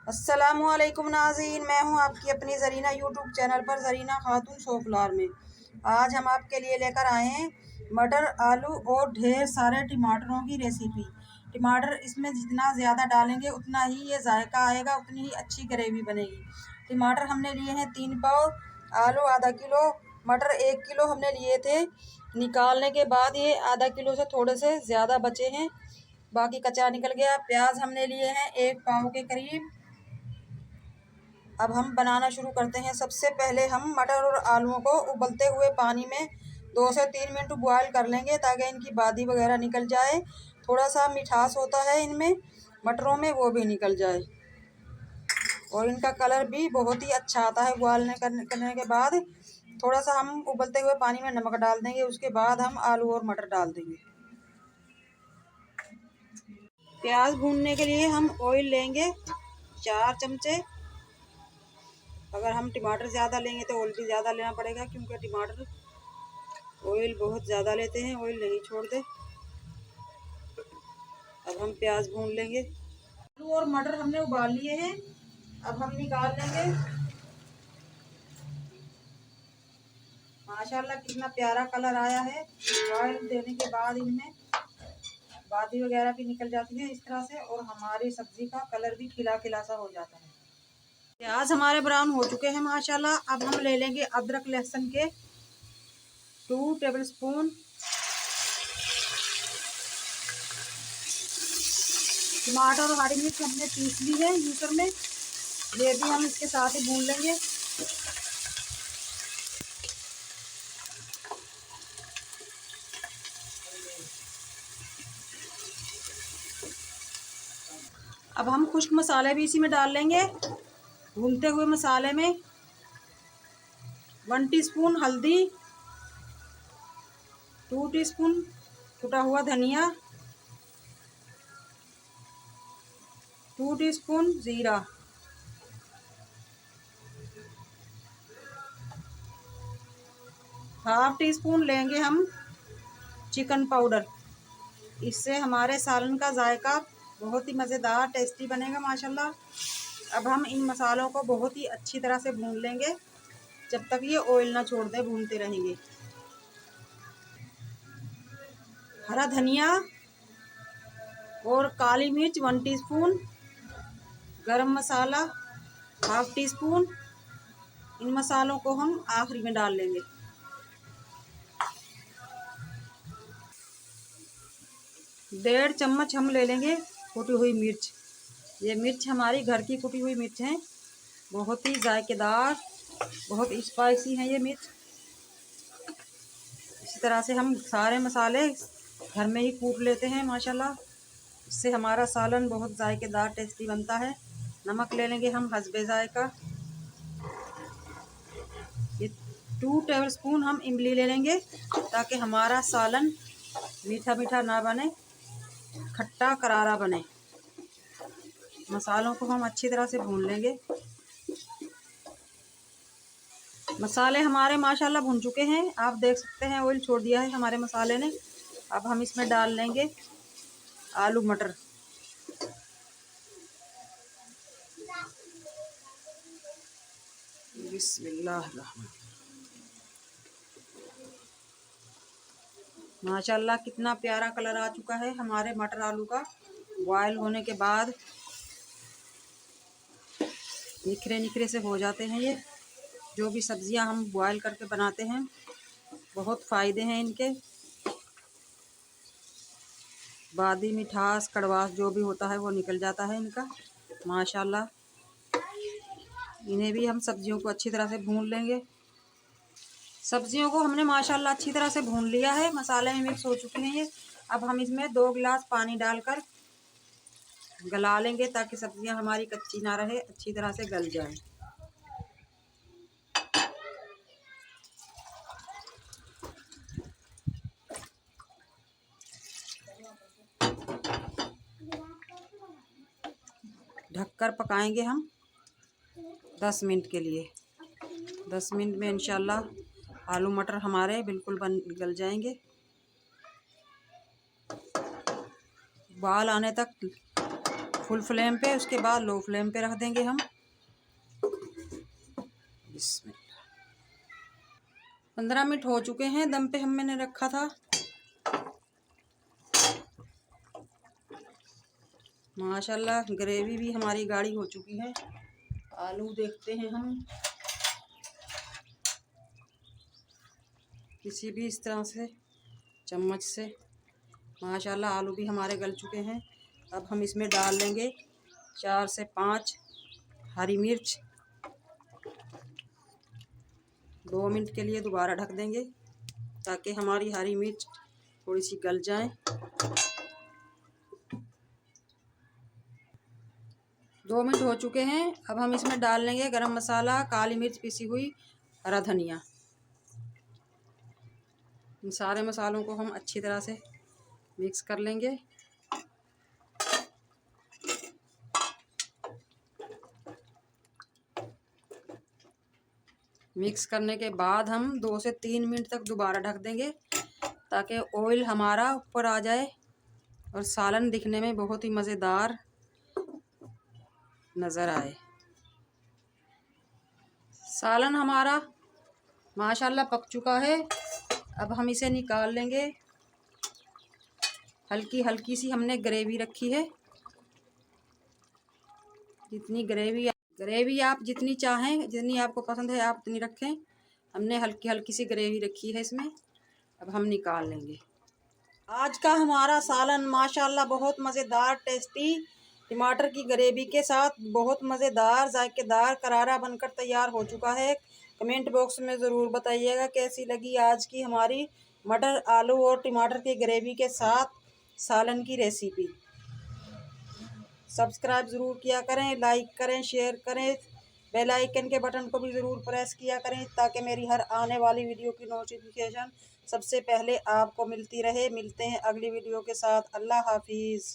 अस्सलामुअलैकुम नाज़रीन, मैं हूं आपकी अपनी ज़रीना यूट्यूब चैनल पर ज़रीना खातून सोफलार में। आज हम आपके लिए लेकर आए हैं मटर आलू और ढेर सारे टमाटरों की रेसिपी। टमाटर इसमें जितना ज़्यादा डालेंगे उतना ही ये जायका आएगा, उतनी ही अच्छी ग्रेवी बनेगी। टमाटर हमने लिए हैं 3 पाव, आलू आधा किलो, मटर 1 किलो हमने लिए थे। निकालने के बाद ये आधा किलो से थोड़े से ज़्यादा बचे हैं, बाकी कच्चा निकल गया। प्याज हमने लिए हैं 1 पाव के करीब। अब हम बनाना शुरू करते हैं। सबसे पहले हम मटर और आलूओं को उबलते हुए पानी में 2 से 3 मिनट बॉयल कर लेंगे ताकि इनकी बादी वगैरह निकल जाए। थोड़ा सा मिठास होता है इनमें, मटरों में, वो भी निकल जाए और इनका कलर भी बहुत ही अच्छा आता है। बॉयल करने के बाद थोड़ा सा हम उबलते हुए पानी में नमक डाल देंगे। उसके बाद हम आलू और मटर डाल देंगे। प्याज भूनने के लिए हम ऑयल लेंगे 4 चमचे। अगर हम टमाटर ज़्यादा लेंगे तो ऑयल भी ज़्यादा लेना पड़ेगा, क्योंकि टमाटर ऑयल बहुत ज़्यादा लेते हैं, ऑयल नहीं छोड़ते। अब हम प्याज भून लेंगे। आलू और मटर हमने उबाल लिए हैं, अब हम निकाल लेंगे। माशाल्लाह कितना प्यारा कलर आया है। ऑयल देने के बाद इनमें बादी वगैरह भी निकल जाती है इस तरह से, और हमारी सब्जी का कलर भी खिला खिला सा हो जाता है। प्याज हमारे ब्राउन हो चुके हैं माशाल्लाह। अब हम ले लेंगे अदरक लहसुन के 2 टेबल स्पून। टमाटर और हरी मिर्च हमने पीस ली है जूसर में, ये भी हम इसके साथ ही भून लेंगे। अब हम खुश्क मसाले भी इसी में डाल लेंगे। भूनते हुए मसाले में 1 टीस्पून हल्दी, 2 टीस्पून कुटा हुआ धनिया, 2 टीस्पून जीरा, हाफ टी स्पून लेंगे हम चिकन पाउडर। इससे हमारे सालन का जायका बहुत ही मज़ेदार टेस्टी बनेगा माशाल्लाह। अब हम इन मसालों को बहुत ही अच्छी तरह से भून लेंगे जब तक ये ऑयल ना छोड़ दे, भूनते रहेंगे। हरा धनिया और काली मिर्च 1 टीस्पून, गरम मसाला हाफ टी स्पून। इन मसालों को हम आखिरी में डाल लेंगे। डेढ़ चम्मच हम ले लेंगे कुटी हुई मिर्च। ये मिर्च हमारी घर की कुटी हुई मिर्च है, बहुत ही जायकेदार, बहुत स्पाइसी है ये मिर्च। इसी तरह से हम सारे मसाले घर में ही कूट लेते हैं माशाल्लाह। इससे हमारा सालन बहुत जायकेदार टेस्टी बनता है। नमक ले लेंगे हम हस्बे जायका। ये 2 टेबल स्पून हम इमली ले लेंगे ताकि हमारा सालन मीठा मीठा ना बने, खट्टा करारा बने। मसालों को हम अच्छी तरह से भून लेंगे। मसाले हमारे माशाल्लाह भुन चुके हैं, आप देख सकते हैं ऑयल छोड़ दिया है हमारे मसाले ने। अब हम इसमें डाल लेंगे आलू मटर। बिस्मिल्लाह। माशाल्लाह कितना प्यारा कलर आ चुका है हमारे मटर आलू का। बॉयल होने के बाद निखरे निखरे से हो जाते हैं ये। जो भी सब्जियां हम बॉयल करके बनाते हैं, बहुत फ़ायदे हैं इनके। बादी मिठास कड़वास जो भी होता है वो निकल जाता है इनका माशाल्लाह। इन्हें भी हम सब्जियों को अच्छी तरह से भून लेंगे। सब्जियों को हमने माशाल्लाह अच्छी तरह से भून लिया है, मसाले में मिक्स हो चुके हैं ये। अब हम इसमें 2 गिलास पानी डालकर गला लेंगे ताकि सब्जियां हमारी कच्ची ना रहे, अच्छी तरह से गल जाए। ढककर पकाएंगे हम 10 मिनट के लिए। 10 मिनट में इंशाल्लाह आलू मटर हमारे बिल्कुल गल जाएंगे। उबाल आने तक फुल फ्लेम पे, उसके बाद लो फ्लेम पे रख देंगे हम। 15 मिनट हो चुके हैं, दम पे मैंने रखा था। माशाल्लाह ग्रेवी भी हमारी गाढ़ी हो चुकी है। आलू देखते हैं हम, किसी भी इस तरह से चम्मच से। माशाल्लाह आलू भी हमारे गल चुके हैं। अब हम इसमें डाल लेंगे 4 से 5 हरी मिर्च। 2 मिनट के लिए दोबारा ढक देंगे ताकि हमारी हरी मिर्च थोड़ी सी गल जाए। 2 मिनट हो चुके हैं। अब हम इसमें डाल लेंगे गरम मसाला, काली मिर्च पिसी हुई, हरा धनिया। इन सारे मसालों को हम अच्छी तरह से मिक्स कर लेंगे। मिक्स करने के बाद हम 2 से 3 मिनट तक दोबारा ढक देंगे ताकि ऑयल हमारा ऊपर आ जाए और सालन दिखने में बहुत ही मज़ेदार नज़र आए। सालन हमारा माशाल्लाह पक चुका है। अब हम इसे निकाल लेंगे। हल्की हल्की सी हमने ग्रेवी रखी है। जितनी ग्रेवी आप जितनी चाहें, जितनी आपको पसंद है आप उतनी रखें। हमने हल्की हल्की सी ग्रेवी रखी है इसमें। अब हम निकाल लेंगे। आज का हमारा सालन माशाल्लाह बहुत मज़ेदार टेस्टी टमाटर की ग्रेवी के साथ बहुत मज़ेदार जायकेदार करारा बनकर तैयार हो चुका है। कमेंट बॉक्स में ज़रूर बताइएगा कैसी लगी आज की हमारी मटर आलू और टमाटर की ग्रेवी के साथ सालन की रेसिपी। सब्सक्राइब ज़रूर किया करें, लाइक करें, शेयर करें, बेल आइकन के बटन को भी ज़रूर प्रेस किया करें ताकि मेरी हर आने वाली वीडियो की नोटिफिकेशन सबसे पहले आपको मिलती रहे। मिलते हैं अगली वीडियो के साथ। अल्लाह हाफिज़।